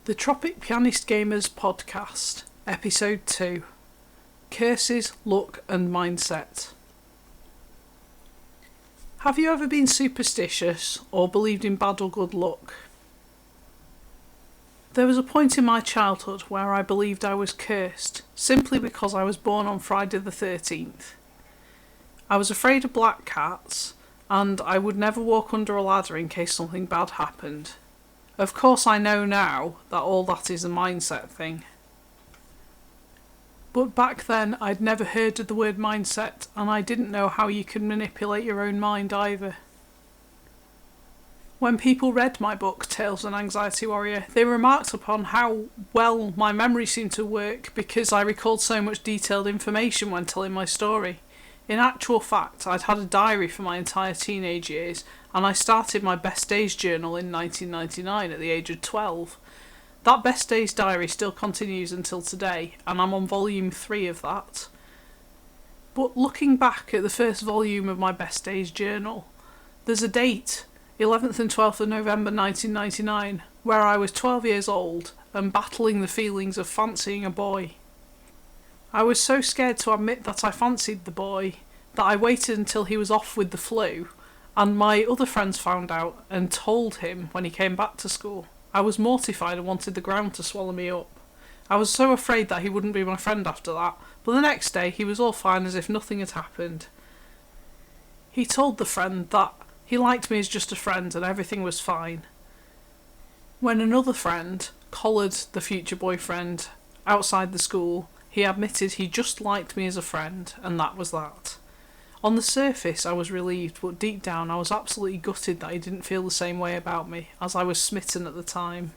The Tropic Pianist Gamers Podcast, Episode 2, Curses, Luck and Mindset. Have you ever been superstitious or believed in bad or good luck? There was a point in my childhood where I believed I was cursed, simply because I was born on Friday the 13th. I was afraid of black cats, and I would never walk under a ladder in case something bad happened. Of course I know now that all that is a mindset thing. But back then I'd never heard of the word mindset, and I didn't know how you could manipulate your own mind either. When people read my book, Tales of an Anxiety Warrior, they remarked upon how well my memory seemed to work because I recalled so much detailed information when telling my story. In actual fact, I'd had a diary for my entire teenage years, and I started my Best Days journal in 1999 at the age of 12. That Best Days diary still continues until today, and I'm on volume 3 of that. But looking back at the first volume of my Best Days journal, there's a date, 11th and 12th of November 1999, where I was 12 years old and battling the feelings of fancying a boy. I was so scared to admit that I fancied the boy that I waited until he was off with the flu, and my other friends found out and told him when he came back to school. I was mortified and wanted the ground to swallow me up. I was so afraid that he wouldn't be my friend after that, but the next day he was all fine as if nothing had happened. He told the friend that he liked me as just a friend and everything was fine. When another friend collared the future boyfriend outside the school, he admitted he just liked me as a friend, and that was that. On the surface I was relieved, but deep down I was absolutely gutted that he didn't feel the same way about me, as I was smitten at the time.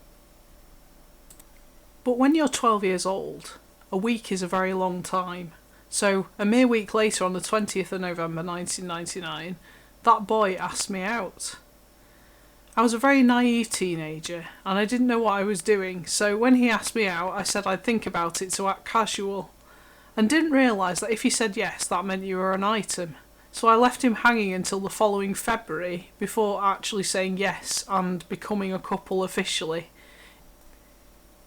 But when you're 12 years old, a week is a very long time. So, a mere week later, on the 20th of November 1999, that boy asked me out. I was a very naive teenager, and I didn't know what I was doing, so when he asked me out, I said I'd think about it to act casual, and didn't realise that if he said yes, that meant you were an item. So I left him hanging until the following February, before actually saying yes and becoming a couple officially.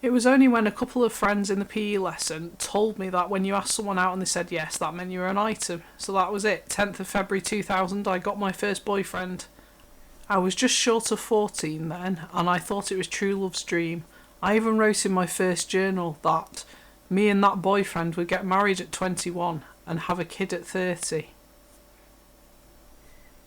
It was only when a couple of friends in the PE lesson told me that when you asked someone out and they said yes, that meant you were an item. So that was it. 10th of February 2000, I got my first boyfriend. I was just short of 14 then, and I thought it was true love's dream. I even wrote in my first journal that me and that boyfriend would get married at 21 and have a kid at 30.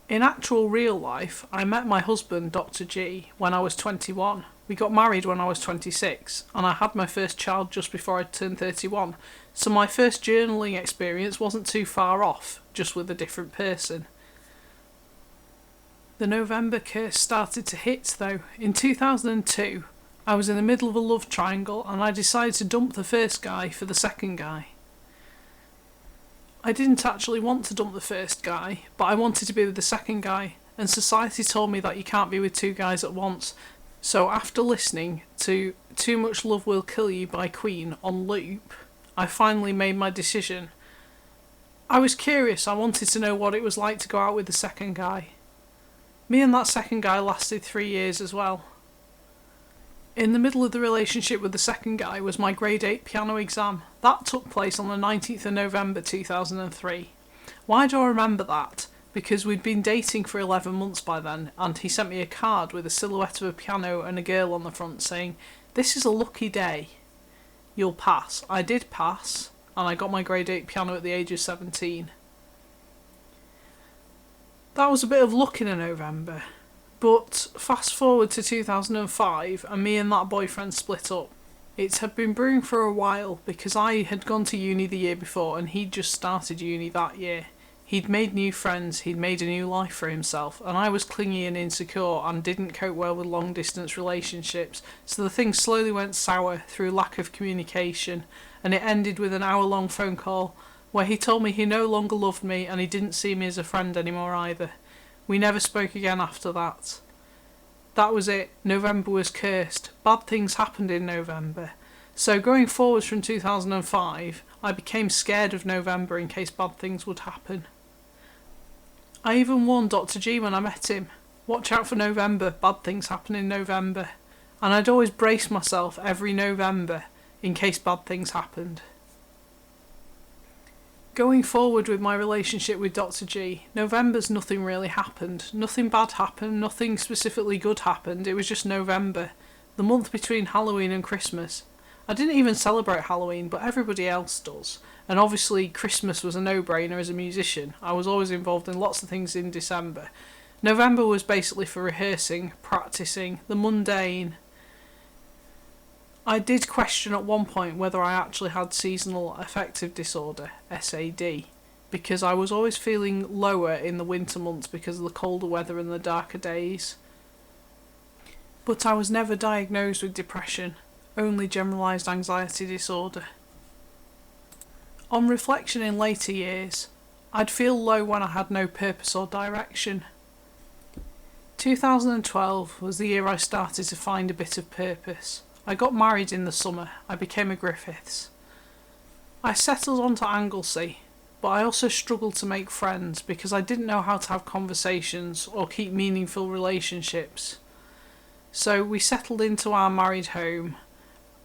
In actual real life, I met my husband, Dr. G, when I was 21. We got married when I was 26, and I had my first child just before I turned 31, so my first journaling experience wasn't too far off, just with a different person. The November curse started to hit though. In 2002, I was in the middle of a love triangle and I decided to dump the first guy for the second guy. I didn't actually want to dump the first guy, but I wanted to be with the second guy, and society told me that you can't be with two guys at once. So after listening to Too Much Love Will Kill You by Queen on loop, I finally made my decision. I was curious, I wanted to know what it was like to go out with the second guy. Me and that second guy lasted 3 years as well. In the middle of the relationship with the second guy was my grade 8 piano exam. That took place on the 19th of November 2003. Why do I remember that? Because we'd been dating for 11 months by then, and he sent me a card with a silhouette of a piano and a girl on the front saying, "This is a lucky day. You'll pass." I did pass, and I got my grade 8 piano at the age of 17. That was a bit of luck in a November, but fast forward to 2005 and me and that boyfriend split up. It had been brewing for a while because I had gone to uni the year before and he'd just started uni that year. He'd made new friends, he'd made a new life for himself, and I was clingy and insecure and didn't cope well with long distance relationships, so the thing slowly went sour through lack of communication, and it ended with an hour-long phone call where he told me he no longer loved me and he didn't see me as a friend anymore either. We never spoke again after that. That was it. November was cursed. Bad things happened in November. So going forwards from 2005, I became scared of November in case bad things would happen. I even warned Dr. G when I met him. Watch out for November. Bad things happen in November. and I'd always brace myself every November in case bad things happened. Going forward with my relationship with Dr. G, November's nothing really happened. Nothing bad happened, nothing specifically good happened, it was just November, the month between Halloween and Christmas. I didn't even celebrate Halloween, but everybody else does. And obviously Christmas was a no-brainer as a musician. I was always involved in lots of things in December. November was basically for rehearsing, practising, the mundane. I did question at one point whether I actually had seasonal affective disorder, SAD, because I was always feeling lower in the winter months because of the colder weather and the darker days. But I was never diagnosed with depression, only generalised anxiety disorder. On reflection in later years, I'd feel low when I had no purpose or direction. 2012 was the year I started to find a bit of purpose. I got married in the summer. I became a Griffiths. I settled onto Anglesey, but I also struggled to make friends because I didn't know how to have conversations or keep meaningful relationships. So we settled into our married home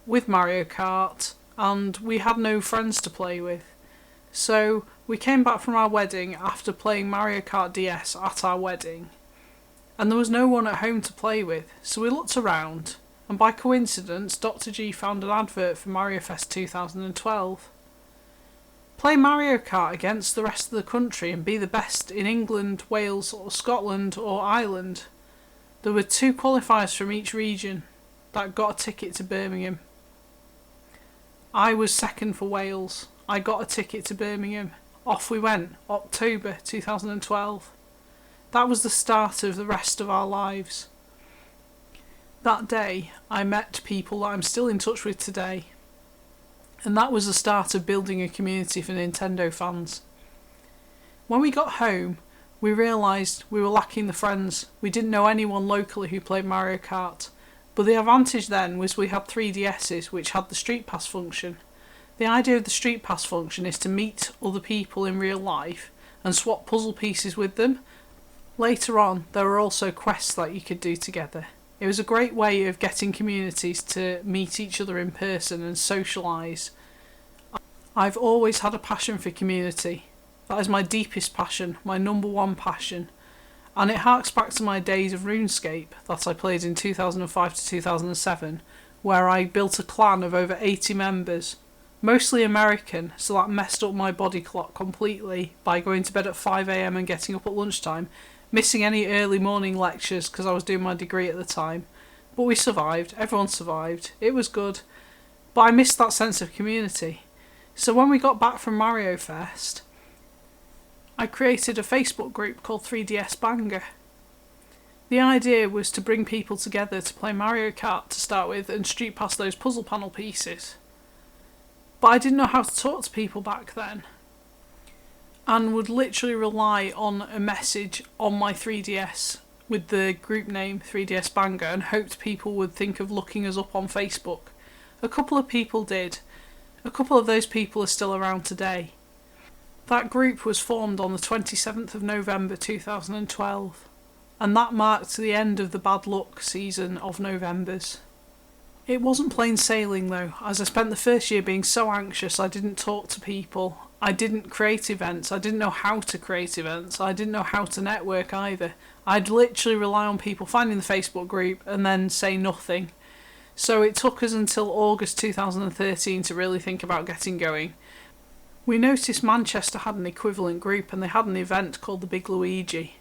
with Mario Kart, and we had no friends to play with. So we came back from our wedding after playing Mario Kart DS at our wedding, and there was no one at home to play with, so we looked around, and by coincidence Dr. G found an advert for Mario Fest 2012. Play Mario Kart against the rest of the country and be the best in England, Wales or Scotland or Ireland. There were 2 qualifiers from each region that got a ticket to Birmingham. I was second for Wales. I got a ticket to Birmingham. Off we went, October 2012. That was the start of the rest of our lives. That day, I met people that I'm still in touch with today. And that was the start of building a community for Nintendo fans. When we got home, we realised we were lacking the friends. We didn't know anyone locally who played Mario Kart. But the advantage then was we had 3DSs which had the Street Pass function. The idea of the Street Pass function is to meet other people in real life and swap puzzle pieces with them. Later on, there were also quests that you could do together. It was a great way of getting communities to meet each other in person and socialise. I've always had a passion for community. That is my deepest passion, my number one passion. And it harks back to my days of RuneScape that I played in 2005 to 2007, where I built a clan of over 80 members, mostly American, so that messed up my body clock completely by going to bed at 5 AM and getting up at lunchtime, missing any early morning lectures because I was doing my degree at the time. But we survived, everyone survived, it was good, but I missed that sense of community. So when we got back from Mario Fest, I created a Facebook group called 3DS Banger. The idea was to bring people together to play Mario Kart to start with and street pass those puzzle panel pieces. But I didn't know how to talk to people back then, and would literally rely on a message on my 3DS with the group name 3DS Banger and hoped people would think of looking us up on Facebook. A couple of people did. A couple of those people are still around today. That group was formed on the 27th of November 2012, and that marked the end of the bad luck season of Novembers. It wasn't plain sailing though, as I spent the first year being so anxious I didn't talk to people. I didn't create events, I didn't know how to create events, I didn't know how to network either. I'd literally rely on people finding the Facebook group and then say nothing. So it took us until August 2013 to really think about getting going. We noticed Manchester had an equivalent group and they had an event called the Big Luigi.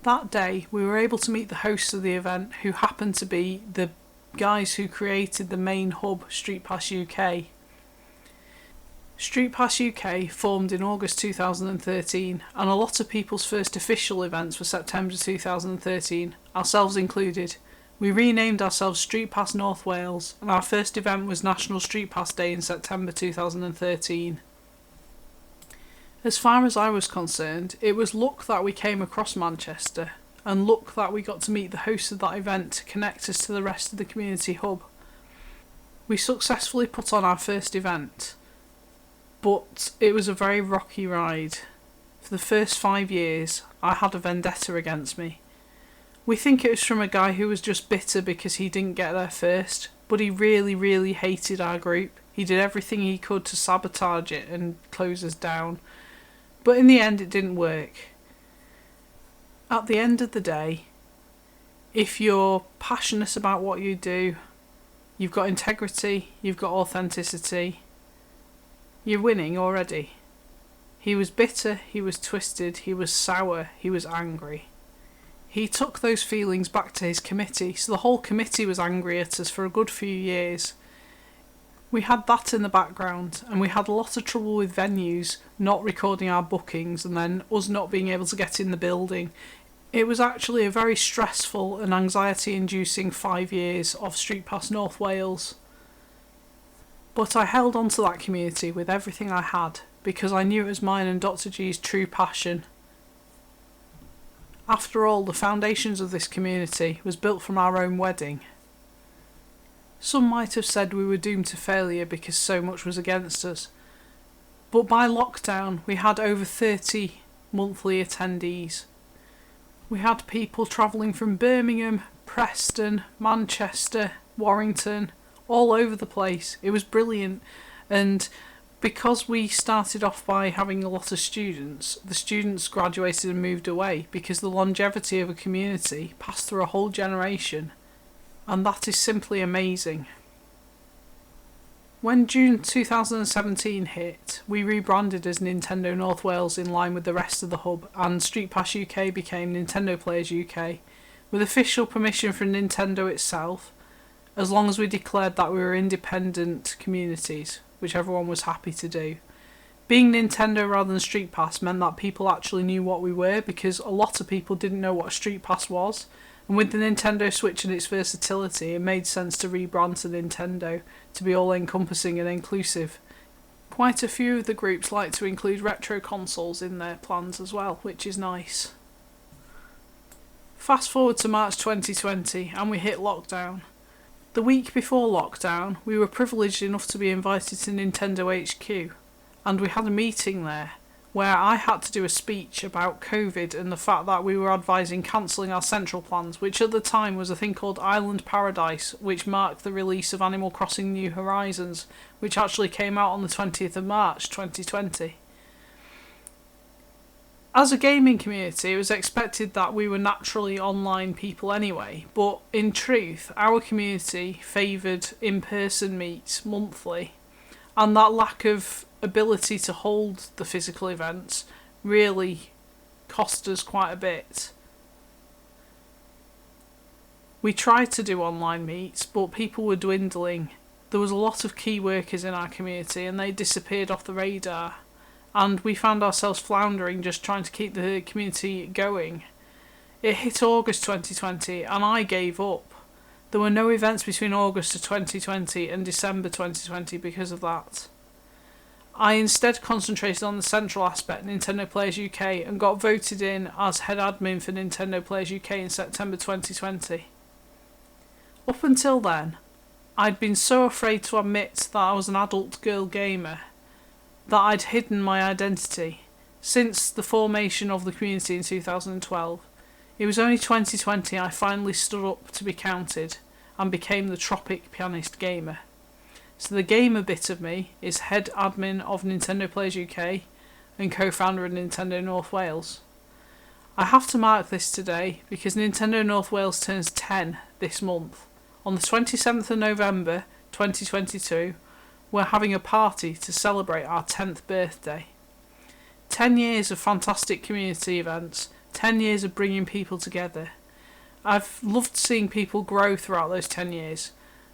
That day we were able to meet the hosts of the event, who happened to be the guys who created the main hub, Street Pass UK. Street Pass UK formed in August 2013, and a lot of people's first official events were September 2013, ourselves included. We renamed ourselves Street Pass North Wales, and our first event was National Street Pass Day in September 2013. As far as I was concerned, it was luck that we came across Manchester, and luck that we got to meet the host of that event to connect us to the rest of the community hub. We successfully put on our first event, but it was a very rocky ride. For the first 5 years, I had a vendetta against me. We think it was from a guy who was just bitter because he didn't get there first, but he really, really hated our group. He did everything he could to sabotage it and close us down. But in the end, it didn't work. At the end of the day, if you're passionate about what you do, you've got integrity, you've got authenticity, you're winning already. He was bitter, he was twisted, he was sour, he was angry. He took those feelings back to his committee, so the whole committee was angry at us for a good few years. We had that in the background, and we had a lot of trouble with venues not recording our bookings and then us not being able to get in the building. It was actually a very stressful and anxiety-inducing 5 years of Street Pass North Wales. But I held on to that community with everything I had, because I knew it was mine and Dr. G's true passion. After all, the foundations of this community was built from our own wedding. Some might have said we were doomed to failure because so much was against us. But by lockdown, we had over 30 monthly attendees. We had people travelling from Birmingham, Preston, Manchester, Warrington, all over the place. It was brilliant. And because we started off by having a lot of students, the students graduated and moved away because the longevity of a community passed through a whole generation. And that is simply amazing. When June 2017 hit, we rebranded as Nintendo North Wales in line with the rest of the hub, and Street Pass UK became Nintendo Players UK, with official permission from Nintendo itself, as long as we declared that we were independent communities, which everyone was happy to do. Being Nintendo rather than Street Pass meant that people actually knew what we were, because a lot of people didn't know what Street Pass was. And with the Nintendo Switch and its versatility, it made sense to rebrand to Nintendo to be all-encompassing and inclusive. Quite a few of the groups like to include retro consoles in their plans as well, which is nice. Fast forward to March 2020 and we hit lockdown. The week before lockdown, we were privileged enough to be invited to Nintendo HQ, and we had a meeting there where I had to do a speech about COVID and the fact that we were advising cancelling our central plans, which at the time was a thing called Island Paradise, which marked the release of Animal Crossing New Horizons, which actually came out on the 20th of March 2020. As a gaming community, it was expected that we were naturally online people anyway, but in truth, our community favoured in-person meets monthly, and that lack of ability to hold the physical events really cost us quite a bit. We tried to do online meets, but people were dwindling. There was a lot of key workers in our community and they disappeared off the radar, and we found ourselves floundering just trying to keep the community going. It hit August 2020 and I gave up. There were no events between August of 2020 and December 2020 because of that. I instead concentrated on the central aspect, Nintendo Players UK, and got voted in as head admin for Nintendo Players UK in September 2020. Up until then, I'd been so afraid to admit that I was an adult girl gamer that I'd hidden my identity since the formation of the community in 2012. It was only 2020 I finally stood up to be counted and became the Tropic Pianist Gamer. So the gamer bit of me is head admin of Nintendo Players UK and co-founder of Nintendo North Wales. I have to mark this today because Nintendo North Wales turns 10 this month. On the 27th of November 2022, we're having a party to celebrate our 10th birthday. 10 years of fantastic community events, 10 years of bringing people together. I've loved seeing people grow throughout those 10 years.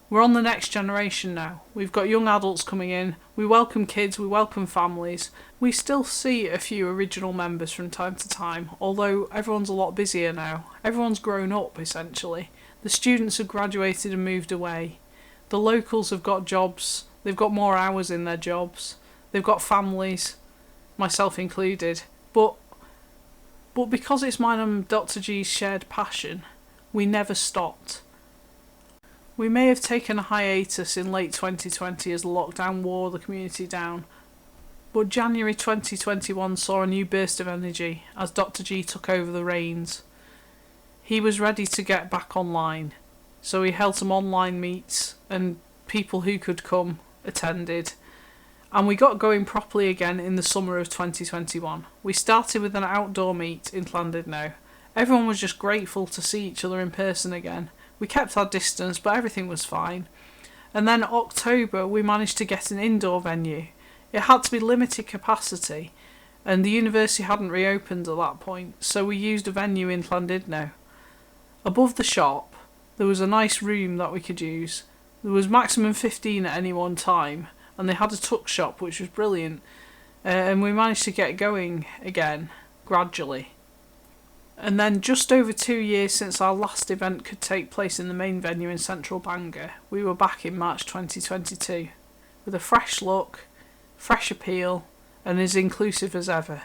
We're on the next generation now. We've got young adults coming in, we welcome kids, we welcome families. We still see a few original members from time to time, although everyone's a lot busier now. Everyone's grown up, essentially. The students have graduated and moved away. The locals have got jobs, they've got more hours in their jobs. They've got families, myself included. But because it's mine and Dr. G's shared passion, we never stopped. We may have taken a hiatus in late 2020 as the lockdown wore the community down, but January 2021 saw a new burst of energy as Dr. G took over the reins. he was ready to get back online. So he held some online meets and people who could come attended. And we got going properly again in the summer of 2021. We started with an outdoor meet in Llandudno. Everyone was just grateful to see each other in person again. We kept our distance, but everything was fine. And then October, we managed to get an indoor venue. It had to be limited capacity, and the university hadn't reopened at that point, so we used a venue in Llandudno. Above the shop, there was a nice room that we could use. There was maximum 15 at any one time, and they had a tuck shop, which was brilliant. And we managed to get going again, gradually. And then just over 2 years since our last event could take place in the main venue in central Bangor, we were back in March 2022, with a fresh look, fresh appeal, and as inclusive as ever.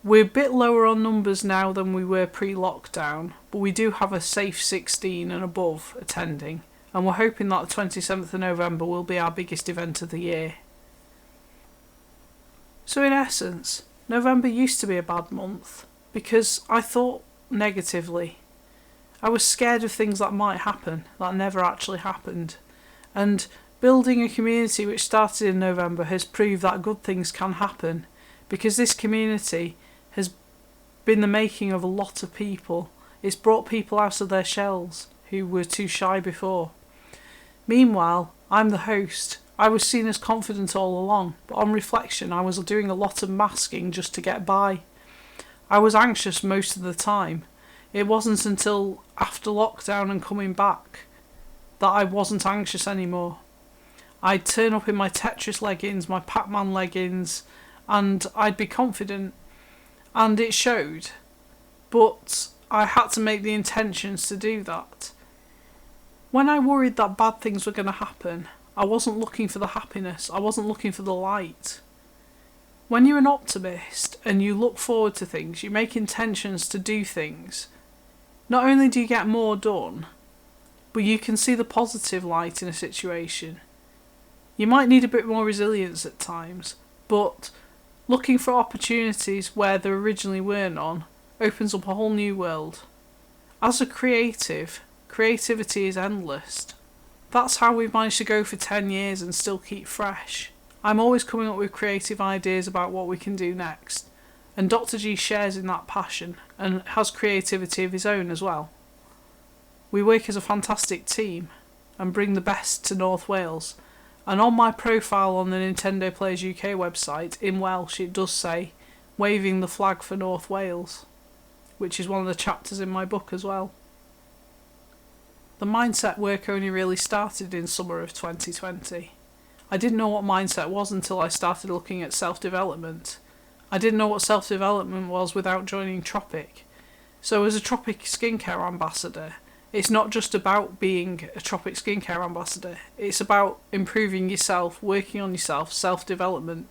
We're a bit lower on numbers now than we were pre-lockdown, but we do have a safe 16 and above attending, and we're hoping that the 27th of November will be our biggest event of the year. So in essence, November used to be a bad month, because I thought negatively. I was scared of things that might happen, that never actually happened. And building a community which started in November has proved that good things can happen, because this community has been the making of a lot of people. It's brought people out of their shells who were too shy before. Meanwhile, I'm the host. I was seen as confident all along, but on reflection I was doing a lot of masking just to get by. I was anxious most of the time. It wasn't until after lockdown and coming back that I wasn't anxious anymore. I'd turn up in my Tetris leggings, my Pac-Man leggings, and I'd be confident. And it showed. But I had to make the intentions to do that. When I worried that bad things were going to happen, I wasn't looking for the happiness. I wasn't looking for the light. When you're an optimist and you look forward to things, you make intentions to do things, not only do you get more done, but you can see the positive light in a situation. You might need a bit more resilience at times, but looking for opportunities where there originally were none opens up a whole new world. As a creative, creativity is endless. That's how we've managed to go for 10 years and still keep fresh. I'm always coming up with creative ideas about what we can do next, and Dr. G shares in that passion and has creativity of his own as well. We work as a fantastic team and bring the best to North Wales, and on my profile on the Nintendo Players UK website, in Welsh it does say, waving the flag for North Wales, which is one of the chapters in my book as well. The mindset work only really started in summer of 2020. I didn't know what mindset was until I started looking at self-development. I didn't know what self-development was without joining Tropic. So as a Tropic skincare ambassador, it's not just about being a Tropic skincare ambassador. It's about improving yourself, working on yourself, self-development.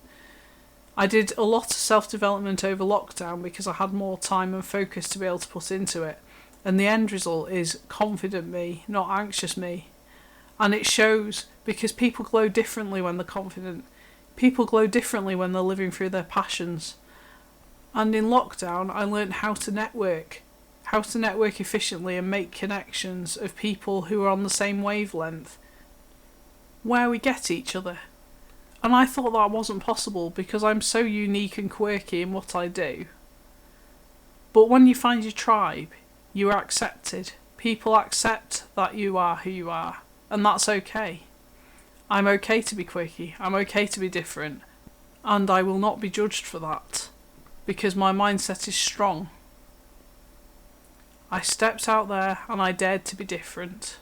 I did a lot of self-development over lockdown because I had more time and focus to be able to put into it. And the end result is confident me, not anxious me. And it shows because people glow differently when they're confident. People glow differently when they're living through their passions. And in lockdown, I learned how to network efficiently and make connections of people who are on the same wavelength, where we get each other. And I thought that wasn't possible because I'm so unique and quirky in what I do. But when you find your tribe, you are accepted. People accept that you are who you are, and that's okay. I'm okay to be quirky, I'm okay to be different, and I will not be judged for that, because my mindset is strong. I stepped out there and I dared to be different.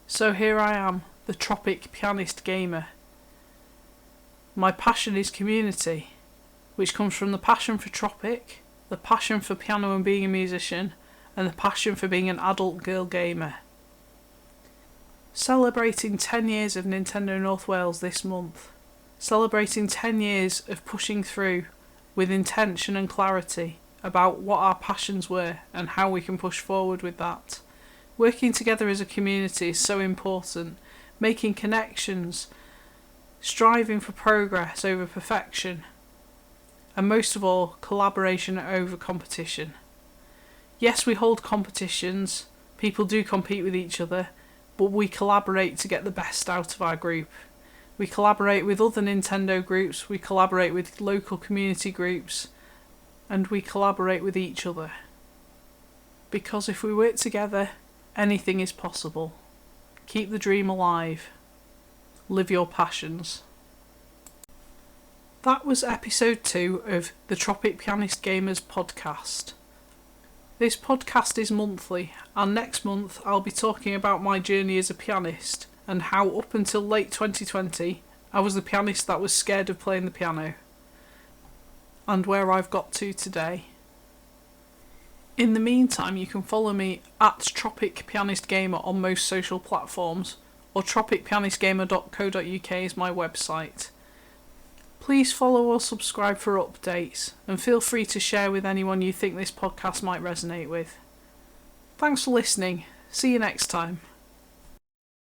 So here I am, the Tropic Pianist Gamer. My passion is community, which comes from the passion for Tropic, the passion for piano and being a musician, and the passion for being an adult girl gamer. Celebrating 10 years of Nintendo North Wales this month. Celebrating 10 years of pushing through with intention and clarity about what our passions were and how we can push forward with that. Working together as a community is so important. Making connections, striving for progress over perfection, and most of all, collaboration over competition. Yes, we hold competitions, people do compete with each other, but we collaborate to get the best out of our group. We collaborate with other Nintendo groups, we collaborate with local community groups, and we collaborate with each other. Because if we work together, anything is possible. Keep the dream alive. Live your passions. That was episode 2 of the Tropic Pianist Gamers podcast. This podcast is monthly, and next month I'll be talking about my journey as a pianist and how up until late 2020 I was the pianist that was scared of playing the piano, and where I've got to today. In the meantime, you can follow me at Tropic Pianist Gamer on most social platforms, or tropicpianistgamer.co.uk is my website. Please follow or subscribe for updates, and feel free to share with anyone you think this podcast might resonate with. Thanks for listening. See you next time.